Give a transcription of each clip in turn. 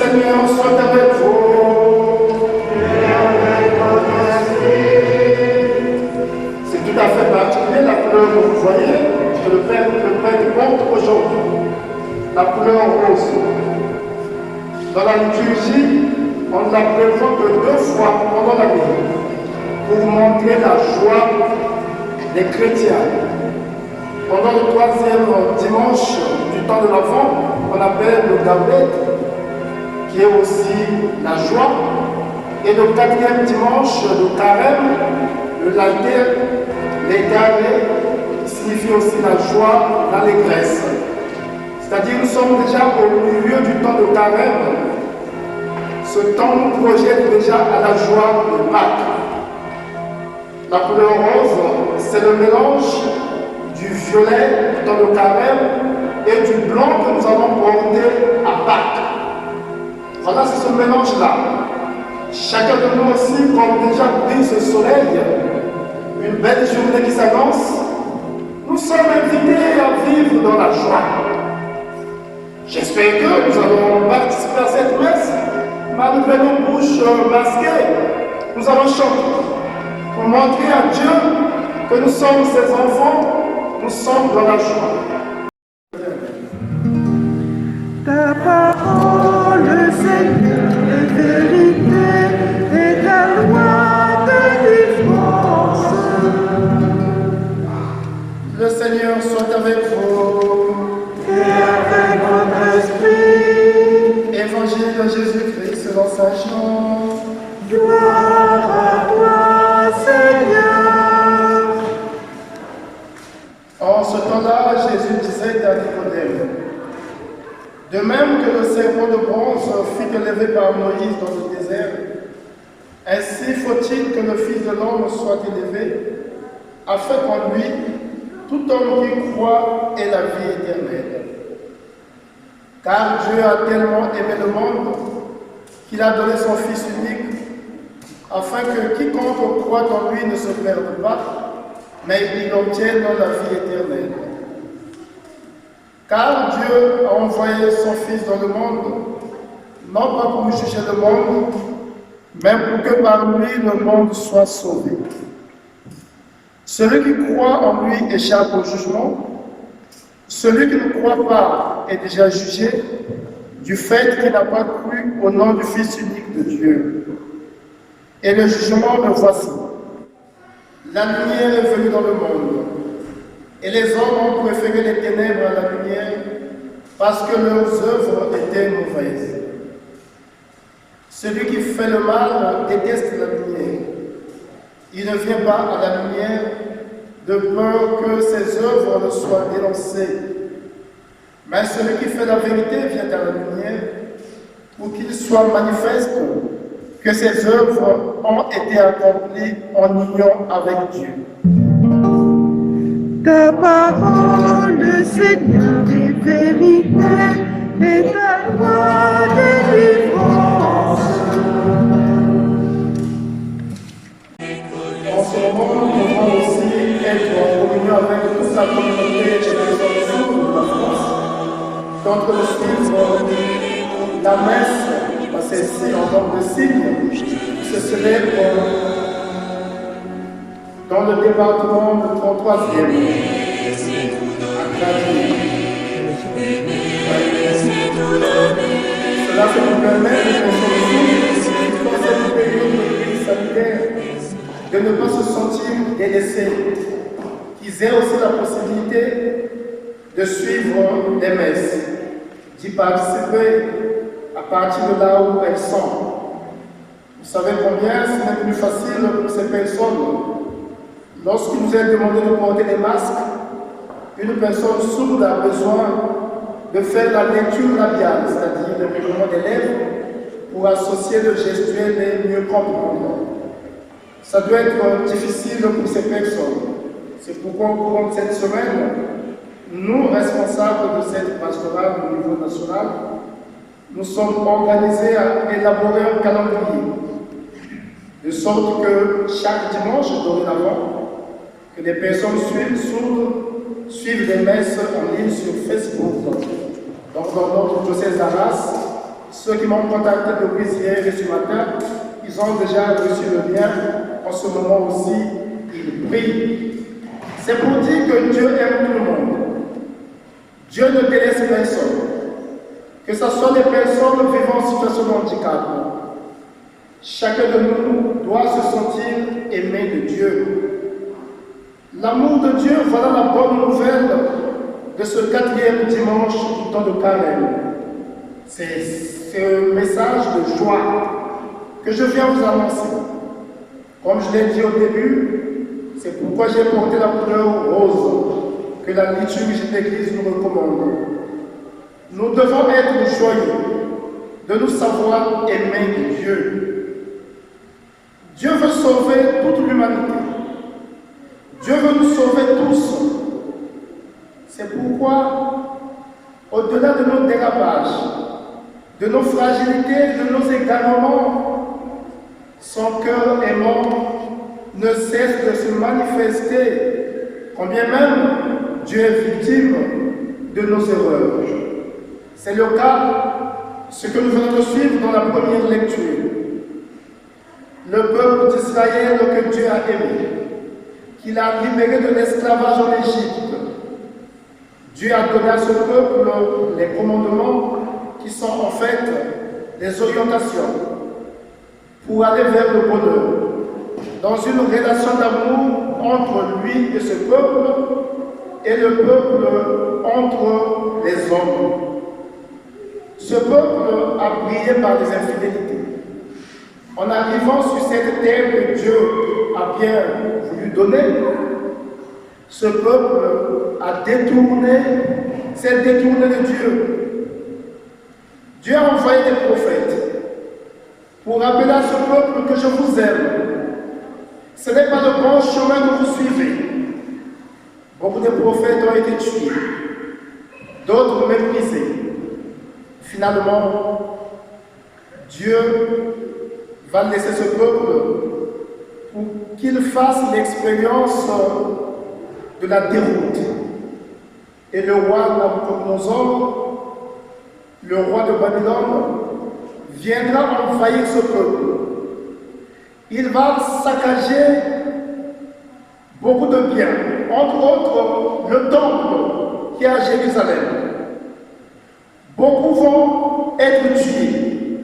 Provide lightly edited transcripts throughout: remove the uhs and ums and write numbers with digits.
Seigneur soit avec vous. Et avec votre esprit. C'est tout à fait particulier la couleur que vous voyez, que le prêtre porte aujourd'hui. La couleur rose. Dans la liturgie, on ne la présente que 2 fois pendant la nuit pour montrer la joie des chrétiens. Pendant le 3e dimanche du temps de l'Avent, on appelle le Gabet, qui est aussi la joie. Et le 4e dimanche, le Carême, le Later, l'Égaré, qui signifie aussi la joie, l'allégresse. C'est-à-dire nous sommes déjà au milieu du temps de Carême. Ce temps nous projette déjà à la joie de Pâques. La couleur rose, c'est le mélange du violet dans le Carême et du blanc que nous allons porter à Pâques. Voilà, c'est ce mélange-là. Chacun de nous aussi, comme déjà brille ce soleil, une belle journée qui s'annonce, nous sommes invités à vivre dans la joie. J'espère que nous allons participer à cette messe, malgré nos bouches masquées. Nous allons chanter pour montrer à Dieu que nous sommes ses enfants, nous sommes dans la joie. Ta parole, Seigneur, est vérité et ta loi de défense. Le Seigneur soit avec vous. Et avec votre esprit. Évangile de Jésus-Christ selon saint Jean. Gloire à toi, Seigneur. En ce temps-là, Jésus disait à Nicodème, de même que le serpent de bronze fut élevé par Moïse dans le désert, ainsi faut-il que le Fils de l'homme soit élevé, afin qu'en lui, tout homme qui croit ait la vie éternelle. Car Dieu a tellement aimé le monde qu'il a donné son Fils unique, afin que quiconque croit en lui ne se perde pas, mais il obtienne la vie éternelle. Car Dieu a envoyé son Fils dans le monde, non pas pour juger le monde, mais pour que par lui le monde soit sauvé. Celui qui croit en lui échappe au jugement. Celui qui ne croit pas est déjà jugé du fait qu'il n'a pas cru au nom du Fils unique de Dieu. Et le jugement le voici. La lumière est venue dans le monde, et les hommes ont préféré les ténèbres à la lumière parce que leurs œuvres étaient mauvaises. Celui qui fait le mal déteste la lumière. Il ne vient pas à la lumière de peur que ses œuvres ne soient dénoncées. Mais celui qui fait la vérité vient à la lumière pour qu'il soit manifeste que ses œuvres ont été accomplies en union avec Dieu. Ta parole, Seigneur, est vérité et ta loi de défense. En ce moment, nous pouvons aussi être en communion avec toute la communauté des personnes sourdes de la France. Donc, le suivre la messe, c'est ici en forme de signe, se célèbre dans le département du 33e, à Gradie. Cela nous permet de consommer dans cette période de crise sanitaire, de ne pas se sentir délaissés, qu'ils aient aussi la possibilité de suivre les messes, d'y participer à partir de là où elles sont. Vous savez combien ce n'est plus facile pour ces personnes. Lorsqu'il nous est demandé de porter des masques, une personne sourde a besoin de faire la lecture labiale, c'est-à-dire le mouvement des lèvres, pour associer le gestuel et mieux comprendre. Ça doit être difficile pour ces personnes. C'est pourquoi au cours de cette semaine, nous, responsables de cette pastorale au niveau national, nous sommes organisés à élaborer un calendrier, de sorte que chaque dimanche dorénavant, que les personnes sourdes suivent les messes en ligne sur Facebook. Donc dans notre diocèse d'Arras, Ceux qui m'ont contacté depuis hier et ce matin, ils ont déjà reçu le lien. En ce moment aussi, ils prient. C'est pour dire que Dieu aime tout le monde. Dieu ne délaisse personne. Que ce soit les personnes vivant en situation de handicap. Chacun de nous doit se sentir aimé de Dieu. L'amour de Dieu, voilà la bonne nouvelle de ce 4e dimanche du temps de Carême. C'est un message de joie que je viens vous annoncer. Comme je l'ai dit au début, c'est pourquoi j'ai porté la couleur rose que la liturgie de l'Église nous recommande. Nous devons être joyeux de nous savoir aimés de Dieu. Dieu veut sauver toute l'humanité. Dieu veut nous sauver tous. C'est pourquoi, au-delà de nos dérapages, de nos fragilités, de nos égarements, son cœur aimant ne cesse de se manifester, quand bien même Dieu est victime de nos erreurs. C'est le cas, ce que nous venons de suivre dans la première lecture. Le peuple d'Israël que Dieu a aimé, qu'il a libéré de l'esclavage en Égypte. Dieu a donné à ce peuple les commandements qui sont en fait les orientations pour aller vers le bonheur, dans une relation d'amour entre lui et ce peuple et le peuple entre les hommes. Ce peuple a brillé par les infidélités. En arrivant sur cette terre que Dieu a bien voulu donner, ce peuple s'est détourné de Dieu. Dieu a envoyé des prophètes pour rappeler à ce peuple que je vous aime. Ce n'est pas le bon chemin que vous suivez. Beaucoup de prophètes ont été tués, d'autres méprisés. Finalement, Dieu va laisser ce peuple pour qu'il fasse l'expérience de la déroute. Et le roi Nabucodonosor, le roi de Babylone, viendra envahir ce peuple. Il va saccager beaucoup de biens, entre autres le temple qui est à Jérusalem. Beaucoup vont être tués.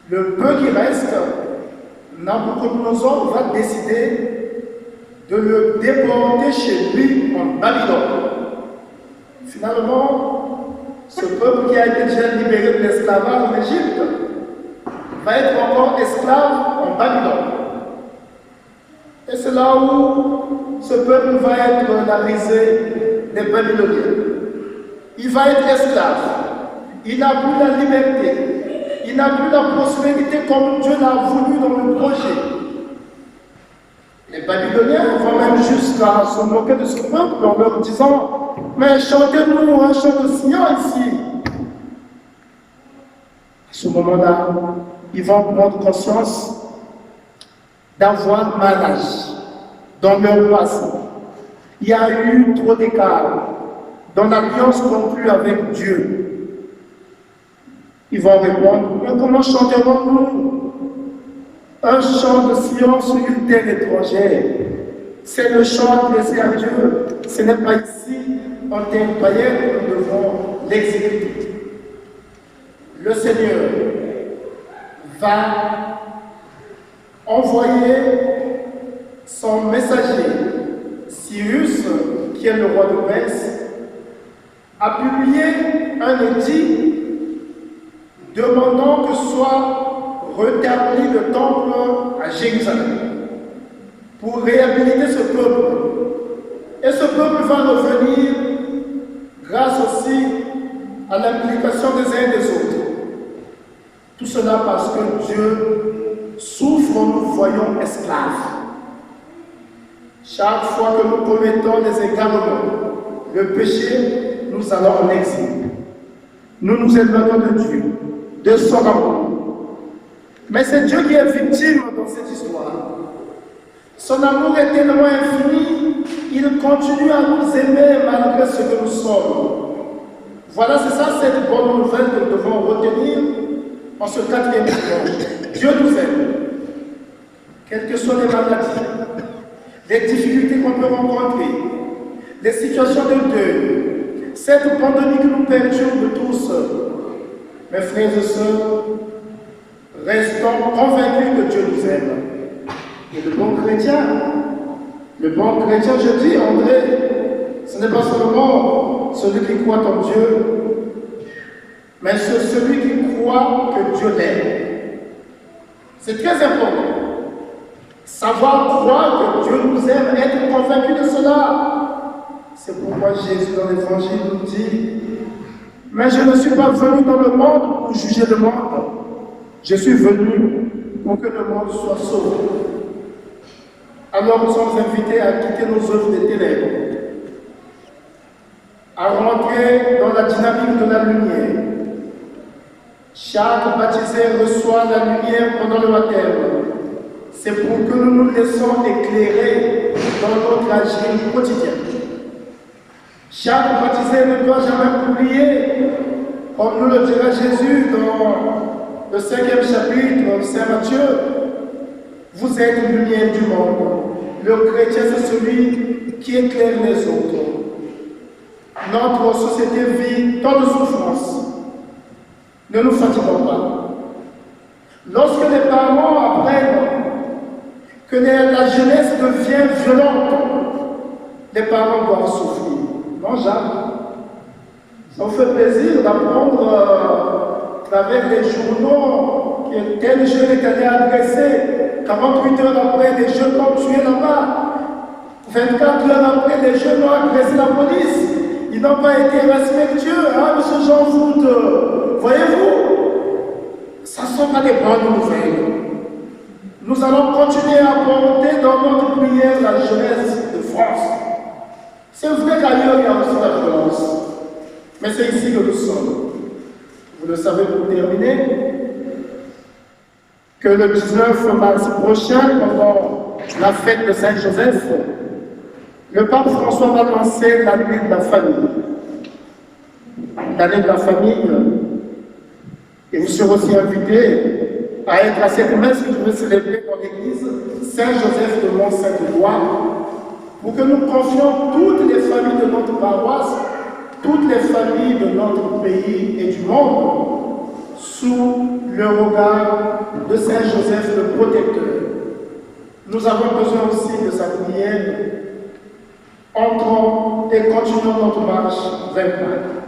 Le peu qui reste, Nabucodonosor va décider de le déporter chez lui en Babylone. Finalement, ce peuple qui a été déjà libéré de l'esclavage en Égypte va être encore esclave en Babylone. Et c'est là où ce peuple va être la risée des Babyloniens. Il va être esclave. Il n'a plus la liberté. Il n'a plus la prospérité comme Dieu l'a voulu dans le projet. Les Babyloniens vont même jusqu'à se moquer de ce peuple en leur disant « Mais chantez-nous un chant de Sion ici !» À ce moment-là, ils vont prendre conscience d'avoir mal agi dans leur passé. Il y a eu trop d'écart dans l'alliance conclue avec Dieu. Ils vont répondre, mais comment chanterons-nous un chant de Sion sur une terre étrangère? C'est le chant adressé à Dieu. Ce n'est pas ici, en terre païenne, que nous devons l'exécuter. Le Seigneur va envoyer son messager, Cyrus, qui est le roi de Perse, a publié un édit demandant que soit rétabli le temple à Jérusalem pour réhabiliter ce peuple. Et ce peuple va revenir grâce aussi à l'implication des uns et des autres. Tout cela parce que Dieu souffre en nous voyant esclaves. Chaque fois que nous commettons des égarements, le péché, nous allons en exil. Nous nous éloignons de Dieu, de son amour. Mais c'est Dieu qui est victime dans cette histoire. Son amour est tellement infini, il continue à nous aimer malgré ce que nous sommes. Voilà, c'est ça cette bonne nouvelle que nous devons retenir en ce quatrième dimanche. Dieu nous aime. Quelles que soient les maladies, les difficultés qu'on peut rencontrer, les situations de deuil, cette pandémie que nous perturbe tous, mes frères et sœurs, restons convaincus que Dieu nous aime. Et le bon chrétien, je dis, André, ce n'est pas seulement celui qui croit en Dieu, mais c'est celui qui croit que Dieu l'aime. C'est très important. Savoir croire que Dieu nous aime, être convaincu de cela. C'est pourquoi Jésus dans l'Évangile nous dit, mais je ne suis pas venu dans le monde pour juger le monde. Je suis venu pour que le monde soit sauvé. Alors nous sommes invités à quitter nos œuvres de ténèbres, à rentrer dans la dynamique de la lumière. Chaque baptisé reçoit la lumière pendant le baptême. C'est pour que nous nous laissons éclairer dans notre agir quotidien. Chaque baptisé ne doit jamais oublier, comme nous le dira Jésus dans le 5e chapitre de Saint Matthieu, vous êtes lumière du monde. Le chrétien, c'est celui qui éclaire les autres. Notre société vit tant de souffrances. Ne nous fatiguons pas. Lorsque les parents apprennent que la jeunesse devient violente, les parents doivent souffrir. Non, jamais. Ça me fait plaisir d'apprendre à travers les journaux que tel jeune est allé agresser. 48 heures après, les jeunes l'ont tué là-bas. 24 heures après, les jeunes ont agressé la police. Ils n'ont pas été respectueux. Ah, M. Jean Foot, voyez-vous, ça ne sont pas des bonnes nouvelles. Nous allons continuer à porter dans notre prière la jeunesse de France. C'est vrai qu'ailleurs, il y a aussi la violence. Mais c'est ici que nous sommes. Vous le savez pour terminer, que le 19 mars prochain, pendant la fête de Saint-Joseph, le pape François va lancer l'année de la famille. L'année de la famille. Et vous serez aussi invités à être à cette messe que je vais célébrer dans l'église Saint-Joseph de Mont-Sainte-Croix, pour que nous confions toutes les familles de notre paroisse, toutes les familles de notre pays et du monde, sous le regard de Saint-Joseph le protecteur. Nous avons besoin aussi de sa prière. Entrons et continuons notre marche vers Pâques.